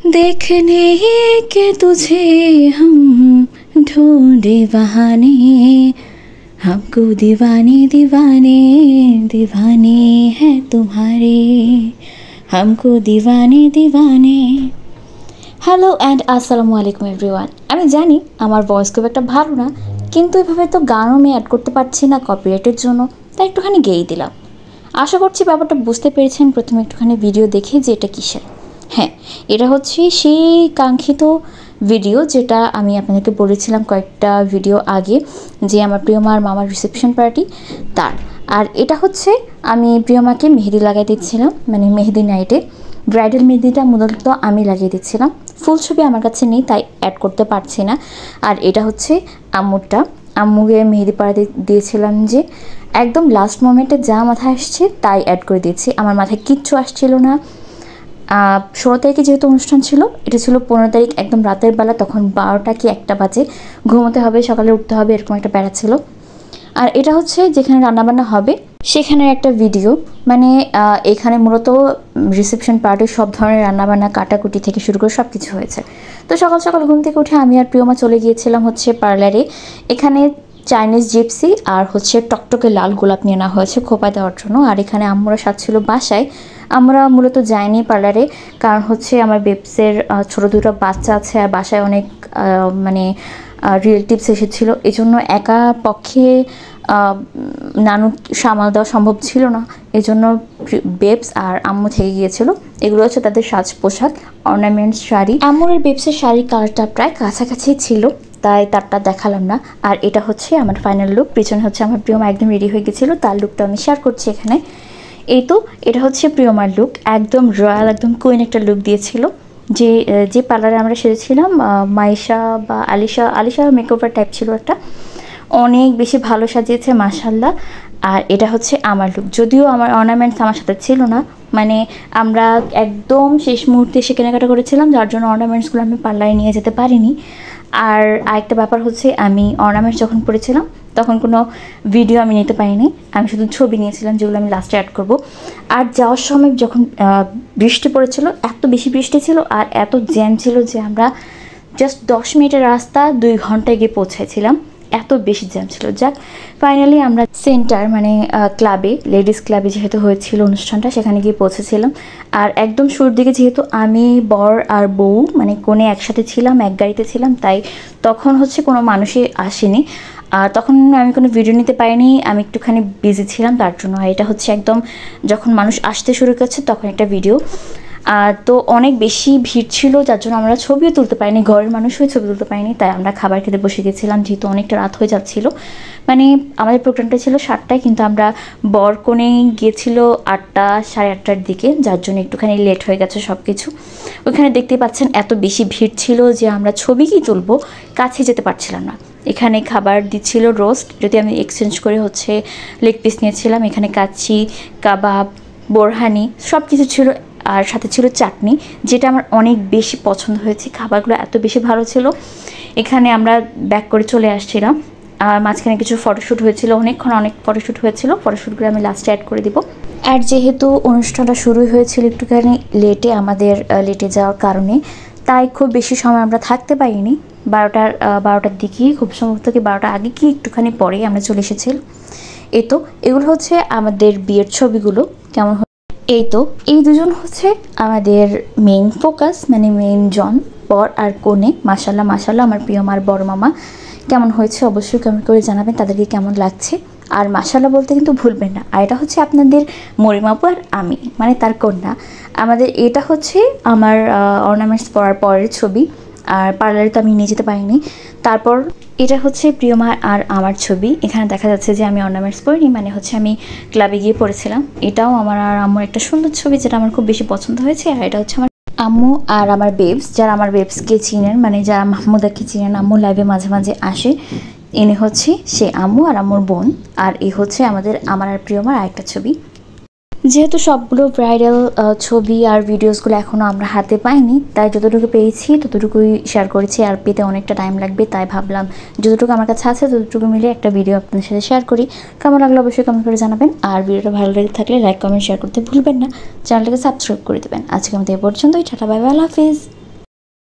देखने के तुझे हम ढूंढे बहाने, हमको दीवाने दीवाने दीवाने हैं तुम्हारे, हमको दीवाने दीवाने। হ্যালো অ্যান্ড আসসালামু আলাইকুম এভরিওয়ান। আমি জানি আমার ভয়েস খুব একটা ভালো না, কিন্তু এভাবে তো গানও আমি অ্যাড করতে পারছি না কপিরাইটের জন্য, তাই একটুখানি গেয়েই দিলাম। আশা করছি ব্যাপারটা বুঝতে পেরেছেন প্রথমে একটুখানি ভিডিও দেখে যে এটা কিসের। হ্যাঁ, এটা হচ্ছে সেই কাঙ্ক্ষিত ভিডিও যেটা আমি আপনাদেরকে বলেছিলাম কয়েকটা ভিডিও আগে, যে আমার প্রিয়মার মামার রিসেপশন পার্টি তার। আর এটা হচ্ছে আমি প্রিয়মাকে মেহেদি লাগাই দিচ্ছিলাম, মানে মেহেদি নাইটে ব্রাইডাল মেহেদিটা মূলত আমি লাগিয়ে দিচ্ছিলাম। ফুল ছবি আমার কাছে নেই, তাই অ্যাড করতে পারছি না। আর এটা হচ্ছে আম্মুরটা, আম্মুকে মেহেদি পাড়া দিয়েছিলাম যে একদম লাস্ট মোমেন্টে যা মাথায় আসছে তাই অ্যাড করে দিয়েছি। আমার মাথায় কিচ্ছু আসছিল না। 16 তারিখে যেহেতু অনুষ্ঠান ছিল, এটা ছিল 15 তারিখ একদম রাতের বেলা, তখন 12টা কি 1টা বাজে, ঘুমোতে হবে, সকালে উঠতে হবে, এরকম একটা প্যারা ছিল। আর এটা হচ্ছে যেখানে রান্নাবান্না হবে সেখানের একটা ভিডিও, মানে এখানে মূলত রিসেপশন পার্টির সব ধরনের রান্নাবান্না কাটাকুটি থেকে শুরু করে সব কিছু হয়েছে। তো সকাল সকাল ঘুম থেকে উঠে আমি আর প্রিয়মা চলে গিয়েছিলাম হচ্ছে পার্লারে। এখানে চাইনিজ জিপসি আর হচ্ছে টকটকে লাল গোলাপ নিয়ে নেওয়া হয়েছে খোপায় দেওয়ার জন্য। আর এখানে আম্মুরা সাজছিল বাসায়। আমরা মূলত যাইনি পার্লারে, কারণ হচ্ছে আমার বেবসের ছোটো দুটো বাচ্চা আছে আর বাসায় অনেক মানে রিলেটিভস এসেছিলো, এই জন্য একা পক্ষে নানু সামাল দেওয়া সম্ভব ছিল না। এই জন্য বেবস আর আম্মু থেকে গিয়েছিলো। এগুলো হচ্ছে তাদের সাজ পোশাক, অর্নামেন্টস, শাড়ি। আম্মুর আর বেবসের শাড়ির কালারটা প্রায় কাছাকাছি ছিল, তাই তারটা দেখালাম না। আর এটা হচ্ছে আমার ফাইনাল লুক। পিছনে হচ্ছে আমার প্রিয়মা একদম রেডি হয়ে গেছিলো, তার লুকটা আমি শেয়ার করছি এখানে। এই তো এটা হচ্ছে প্রিয়মার লুক, একদম রয়্যাল, একদম কুইন একটা লুক দিয়েছিল। যে পার্লারে আমরা সেরেছিলাম, মাইশা বা আলিশা মেকওভার টাইপ ছিল একটা, অনেক বেশি ভালো সাজিয়েছে মাশাল্লাহ। আর এটা হচ্ছে আমার লুক, যদিও আমার অর্নামেন্টস আমার সাথে ছিল না, মানে আমরা একদম শেষ মুহূর্তে এসে কেনাকাটা করেছিলাম, যার জন্য অর্নামেন্টসগুলো আমি পার্লারে নিয়ে যেতে পারিনি। আর আরেকটা ব্যাপার হচ্ছে, আমি অর্নামেন্টস যখন পরেছিলাম তখন কোনো ভিডিও আমি নিতে পারিনি, আমি শুধু ছবি নিয়েছিলাম যেগুলো আমি লাস্টে অ্যাড করব। আর যাওয়ার সময় যখন বৃষ্টি পড়েছিল, এত বেশি বৃষ্টি ছিল আর এত জ্যাম ছিল যে আমরা জাস্ট 10 মিনিটের রাস্তা 2 ঘন্টায় গিয়ে পৌঁছেছিলাম, এত বেশি জ্যাম ছিল। যাক, ফাইনালি আমরা সেন্টার মানে ক্লাবে, লেডিস ক্লাবে যেহেতু হয়েছিল অনুষ্ঠানটা, সেখানে গিয়ে পৌঁছেছিলাম। আর একদম শুরুর দিকে যেহেতু আমি, বর আর বউ মানে কোণে একসাথে ছিলাম, এক গাড়িতে ছিলাম, তাই তখন হচ্ছে কোনো মানুষই আসেনি। আর তখন আমি কোনো ভিডিও নিতে পারিনি, আমি একটুখানি বিজি ছিলাম তার জন্য। আর এটা হচ্ছে একদম যখন মানুষ আসতে শুরু করছে তখন একটা ভিডিও। তো অনেক বেশি ভিড় ছিল, যার জন্য আমরা ছবিও তুলতে পারিনি, ঘরের মানুষও ছবি তুলতে পারিনি। তাই আমরা খাবার খেতে বসে গেছিলাম, যেহেতু অনেকটা রাত হয়ে যাচ্ছিল। মানে আমাদের প্রোগ্রামটা ছিল 7টায়, কিন্তু আমরা বরকনে গিয়েছিল 8টা, 8:30টার দিকে, যার জন্য একটুখানি লেট হয়ে গেছে সব কিছু। ওইখানে দেখতেই পাচ্ছেন এত বেশি ভিড় ছিল যে আমরা ছবি কি তুলবো, কাছে যেতে পারছিলাম না। এখানে খাবার দিচ্ছিল রোস্ট, যদি আমি এক্সচেঞ্জ করে হচ্ছে লেগ পিস নিয়েছিলাম। এখানে কাচ্চি, কাবাব, বোরহানি সব কিছু ছিল, আর সাথে ছিল চাটনি, যেটা আমার অনেক বেশি পছন্দ হয়েছে। খাবারগুলো এত বেশি ভালো ছিল। এখানে আমরা ব্যাক করে চলে আসছিলাম, আর মাঝখানে কিছু ফটোশ্যুট হয়েছিল, অনেক ফটোশ্যুট হয়েছিল, ফটোশ্যুটগুলো আমি লাস্টে অ্যাড করে দিব। আর যেহেতু অনুষ্ঠানটা শুরুই হয়েছিল একটুখানি লেটে, আমাদের লেটে যাওয়ার কারণে, তাই খুব বেশি সময় আমরা থাকতে পারিনি। 12টার দিকেই, খুব সম্ভবত কি 12টার আগে কি একটুখানি পরেই আমরা চলে এসেছিলাম। এই তো এগুলো হচ্ছে আমাদের বিয়ের ছবিগুলো। কেমন, এই তো এই দুজন হচ্ছে আমাদের মেইন ফোকাস, মানে মেইন জন, বর আর কনে। মাশাল্লাহ মাশাল্লাহ, আমার প্রিয় মার বড় মামা কেমন হয়েছে অবশ্যই কমেন্ট করে জানাবেন তাদেরকে কেমন লাগছে। আর মাশাল্লাহ বলতে কিন্তু ভুলবেন না। আর এটা হচ্ছে আপনাদের মরিমাপু আর আমি, মানে তার কন্যা। আমাদের এটা হচ্ছে আমার অর্নামেন্টস পরার পরের ছবি, আর পার্লারে তো আমি নিয়ে যেতে পারিনি। তারপর এটা হচ্ছে প্রিয়মা আর আমার ছবি। এখানে দেখা যাচ্ছে যে আমি অর্নামেন্টস পরিনি, মানে হচ্ছে আমি ক্লাবে গিয়ে পড়েছিলাম। এটাও আমার আর আম্মুর একটা সুন্দর ছবি, যেটা আমার খুব বেশি পছন্দ হয়েছে। আর এটা হচ্ছে আমার আম্মু আর আমার বেবস, যারা আমার বেবসকে চিনেন, মানে যারা মাহমুদাকে চিনেন, আম্মু লাইভে মাঝে মাঝে আসে, ইনি হচ্ছে সে আম্মু আর আম্মুর বোন। আর এই হচ্ছে আমার আর প্রিয়মার আরেকটা ছবি। যেহেতু সবগুলো ব্রাইডাল ছবি আর ভিডিওসগুলো এখনও আমরা হাতে পাইনি, তাই যতটুকু পেয়েছি ততটুকুই শেয়ার করেছি। আর পেতে অনেকটা টাইম লাগবে, তাই ভাবলাম যতটুকু আমার কাছে আছে ততটুকু মিলে একটা ভিডিও আপনাদের সাথে শেয়ার করি। কেমন লাগলো অবশ্যই কমেন্ট করে জানাবেন। আর ভিডিওটা ভালো লেগে থাকলে লাইক, কমেন্ট, শেয়ার করতে ভুলবেন না। চ্যানেলটাকে সাবস্ক্রাইব করে দেবেন। আজকে আমাদের এ পর্যন্তই। টাটা, বাই বাই, আল্লাহ হাফিজ।